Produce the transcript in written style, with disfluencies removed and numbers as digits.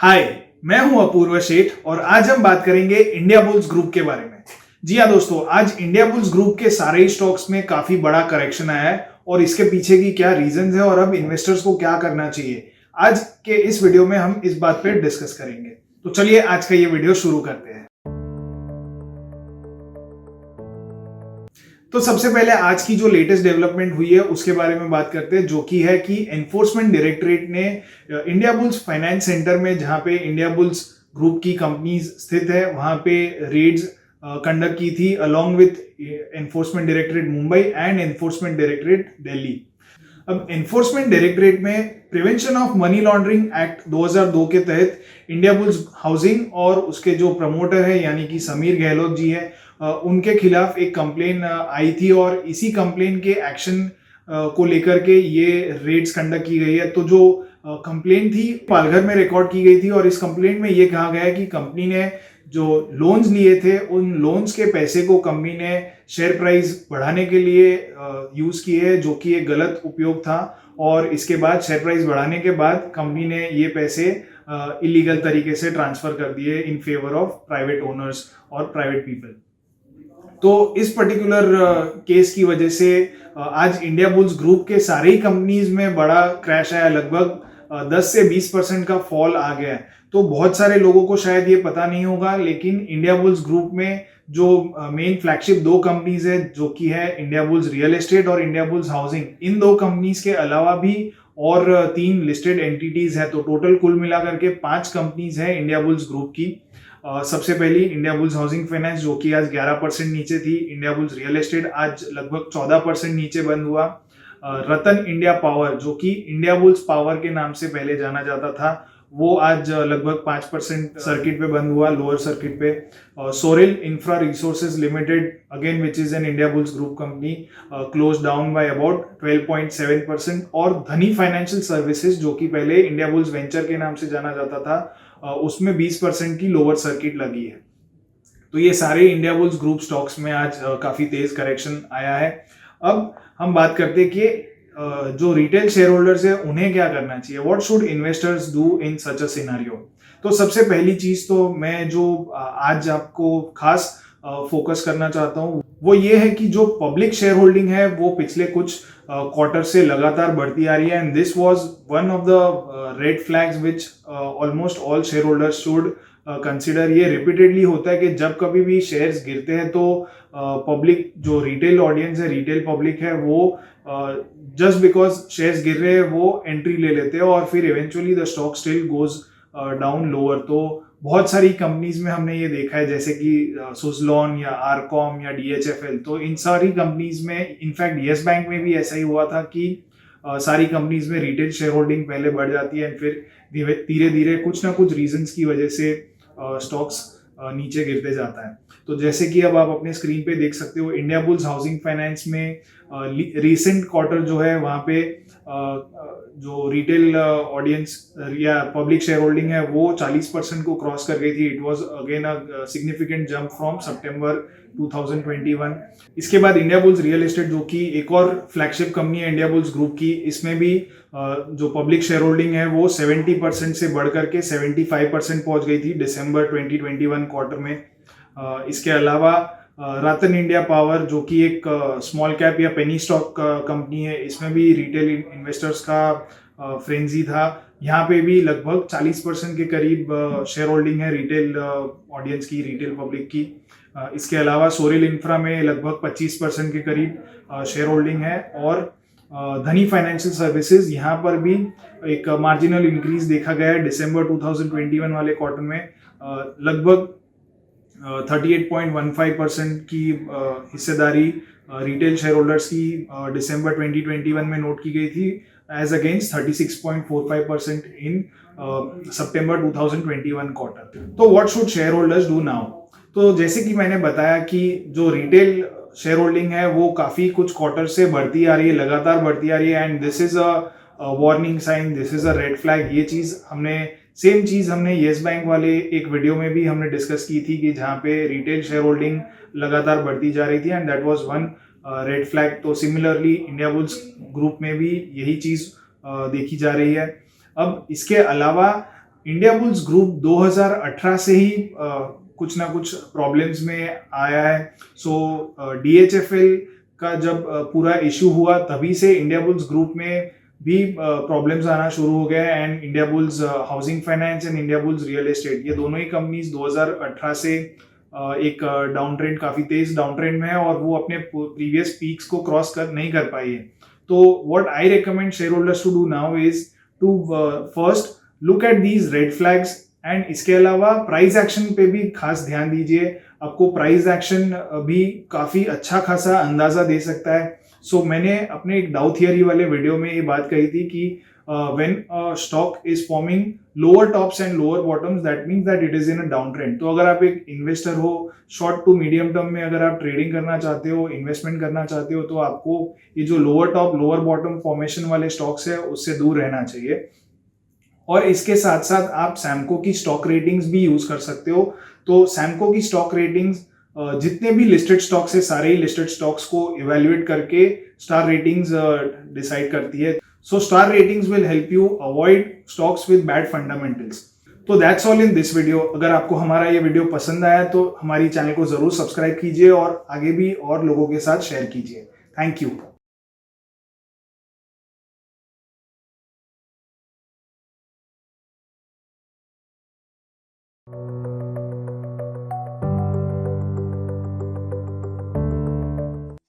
हाय, मैं हूं अपूर्व शेठ और आज हम बात करेंगे इंडिया बुल्स ग्रुप के बारे में। जी हाँ दोस्तों, आज इंडिया बुल्स ग्रुप के सारे ही स्टॉक्स में काफी बड़ा करेक्शन आया है और इसके पीछे की क्या रीजंस है और अब इन्वेस्टर्स को क्या करना चाहिए, आज के इस वीडियो में हम इस बात पे डिस्कस करेंगे। तो चलिए आज का ये वीडियो शुरू करते हैं। तो सबसे पहले आज की जो लेटेस्ट डेवलपमेंट हुई है उसके बारे में बात करते हैं, जो कि है कि एनफोर्समेंट डायरेक्टरेट ने इंडिया बुल्स फाइनेंस सेंटर में, जहां पे इंडिया बुल्स ग्रुप की कंपनीज स्थित है, वहां पे रेड्स कंडक्ट की थी along with enforcement directorate Mumbai and enforcement directorate Delhi. अब एनफोर्समेंट डायरेक्टरेट में prevention of money laundering act 2002 के तहत इंडिया बुल्स हाउसिंग और उसके जो प्रमोटर है यानी कि समीर गहलोत जी है, उनके खिलाफ एक कंप्लेन आई थी और इसी कंप्लेन के एक्शन को लेकर के ये रेड्स कंडक्ट की गई है। तो जो कंप्लेन थी पालघर में रिकॉर्ड की गई थी और इस कंप्लेन में ये कहा गया है कि कंपनी ने जो लोन्स लिए थे उन लोन्स के पैसे को कंपनी ने शेयर प्राइस बढ़ाने के लिए यूज किए, जो कि एक गलत उपयोग था। और इसके बाद शेयर प्राइस बढ़ाने के बाद कंपनी ने ये पैसे इलीगल तरीके से ट्रांसफर कर दिए in favour of private owners और प्राइवेट पीपल। तो इस पर्टिकुलर केस की वजह से आज इंडिया बुल्स ग्रुप के सारे ही कंपनीज में बड़ा क्रैश आया, लगभग 10 से 20% का फॉल आ गया है। तो बहुत सारे लोगों को शायद ये पता नहीं होगा, लेकिन इंडिया बुल्स ग्रुप में जो मेन फ्लैगशिप दो कंपनीज है, जो कि है इंडिया बुल्स रियल एस्टेट और इंडिया बुल्स हाउसिंग, इन दो कंपनीज के अलावा भी और 3 लिस्टेड एंटिटीज है। तो टोटल कुल मिलाकर के 5 कंपनीज है इंडिया बुल्स ग्रुप की। सबसे पहली इंडिया बुल्स हाउसिंग फाइनेंस, जो कि आज 11% नीचे थी। इंडिया बुल्स रियल एस्टेट आज लगभग 14% नीचे बंद हुआ। रतन इंडिया पावर, जो कि इंडिया बुल्स पावर के नाम से पहले जाना जाता था, वो आज लगभग 5% सर्किट पे बंद हुआ, लोअर सर्किट पे। Sorrel infra resources limited, again which is an India bulls group company, close down by about 12.7%। और धनी फाइनेंशियल सर्विसेज, जो कि पहले इंडिया बुल्स वेंचर के नाम से जाना जाता था, उसमें 20% की लोअर सर्किट लगी है। तो ये सारे इंडिया बुल्स ग्रुप स्टॉक्स में आज काफी तेज करेक्शन आया है। अब हम बात करते हैं कि जो रिटेल शेयर होल्डर्स है उन्हें क्या करना चाहिए, what should investors do in such a scenario. तो सबसे पहली चीज तो मैं जो आज आपको खास फोकस करना चाहता हूँ वो ये है कि जो पब्लिक शेयर होल्डिंग है वो पिछले कुछ क्वार्टर से लगातार बढ़ती आ रही है, and this was one of the red flags which almost all share holders should consider. ये रिपीटेडली होता है कि जब कभी भी शेयर्स गिरते हैं तो पब्लिक जो रिटेल ऑडियंस है, रिटेल पब्लिक है, वो जस्ट बिकॉज शेयर्स गिर रहे हैं वो एंट्री ले लेते हैं और फिर eventually the stock still goes down lower. तो बहुत सारी कंपनीज में हमने ये देखा है, जैसे कि सुजलॉन या आरकॉम या डीएचएफएल। तो इन सारी कंपनीज में, इनफैक्ट येस बैंक में भी ऐसा ही हुआ था कि सारी कंपनीज में रिटेल शेयर होल्डिंग पहले बढ़ जाती है, फिर धीरे धीरे कुछ ना कुछ रीजंस की वजह से स्टॉक्स नीचे गिरते जाता है। तो जैसे कि अब आप अपने स्क्रीन पे देख सकते हो, इंडिया बुल्स हाउसिंग फाइनेंस में रिसेंट क्वार्टर जो है वहां पे जो रिटेल ऑडियंस या पब्लिक शेयर होल्डिंग है वो 40% को क्रॉस कर गई थी। It was again a significant jump from September 2021। इसके बाद इंडिया बुल्स रियल एस्टेट, जो कि एक और फ्लैगशिप कंपनी है इंडिया बुल्स ग्रुप की, इसमें भी जो पब्लिक शेयर होल्डिंग है वो 70% से बढ़कर के 75% पहुंच गई थी दिसंबर 2021 क्वार्टर में। इसके अलावा रतन इंडिया पावर, जो कि एक स्मॉल कैप या पेनी स्टॉक कंपनी है, इसमें भी रिटेल इन्वेस्टर्स का फ्रेंजी था। यहाँ पे भी लगभग 40% के करीब शेयर होल्डिंग है रिटेल ऑडियंस की, रिटेल पब्लिक की। इसके अलावा सोरेल इंफ्रा में लगभग 25% के करीब शेयर होल्डिंग है। और धनी फाइनेंशियल सर्विसेज, यहाँ पर भी एक मार्जिनल इंक्रीज देखा गया है दिसंबर 2021 वाले क्वार्टर में। लगभग 38.15% की हिस्सेदारी रिटेल शेयर होल्डर्स की दिसंबर 2021 में नोट की गई थी, एज अगेंस्ट 36.45% इन सितंबर 2021 क्वार्टर। तो what should share holders do now. तो जैसे कि मैंने बताया कि जो रिटेल शेयर होल्डिंग है वो काफी कुछ क्वार्टर से बढ़ती आ रही है, लगातार बढ़ती आ रही है, and this is a warning sign, this is a red flag. ये चीज सेम चीज हमने येस बैंक वाले एक वीडियो में भी हमने डिस्कस की थी कि जहाँ पे रिटेल शेयर होल्डिंग लगातार बढ़ती जा रही थी, and that was one red flag. तो सिमिलरली इंडिया बुल्स ग्रुप में भी यही चीज देखी जा रही है। अब इसके अलावा इंडिया बुल्स ग्रुप 2018 से ही कुछ ना कुछ प्रॉब्लम्स में आया है। सो DHFL का जब पूरा इशू हुआ तभी से इंडिया बुल्स ग्रुप में भी प्रॉब्लम्स आना शुरू हो गए and India bulls housing finance and India bulls real estate, ये दोनों ही कंपनीज 2018 से एक डाउन ट्रेंड, काफी तेज डाउन ट्रेंड में है और वो अपने प्रीवियस पीक्स को क्रॉस नहीं कर पाई है। तो what I recommend shareholders to do now is to first look at these red flags and इसके अलावा प्राइस एक्शन पे भी खास ध्यान दीजिए। आपको प्राइस एक्शन भी काफी अच्छा खासा अंदाजा दे सकता है। सो मैंने अपने एक डाउ थियरी वाले वीडियो में ये बात कही थी कि when a stock is forming lower tops and lower bottoms, that means that it is in a downtrend। तो अगर आप एक इन्वेस्टर हो, शॉर्ट टू मीडियम टर्म में अगर आप ट्रेडिंग करना चाहते हो, इन्वेस्टमेंट करना चाहते हो, तो आपको ये जो lower top lower bottom formation वाले स्टॉक्स है उससे दूर रहना चाहिए। और इसके साथ साथ आप सैमको की स्टॉक रेटिंग्स भी यूज कर सकते हो। तो सैमको की स्टॉक रेटिंग्स जितने भी लिस्टेड स्टॉक्स है सारे ही लिस्टेड स्टॉक्स को इवेल्युएट करके स्टार रेटिंग्स डिसाइड करती है। So star ratings will help you avoid stocks with bad fundamentals. तो that's all in this video. अगर आपको हमारा ये वीडियो पसंद आया तो हमारी चैनल को जरूर सब्सक्राइब कीजिए और आगे भी और लोगों के साथ शेयर कीजिए। Thank you.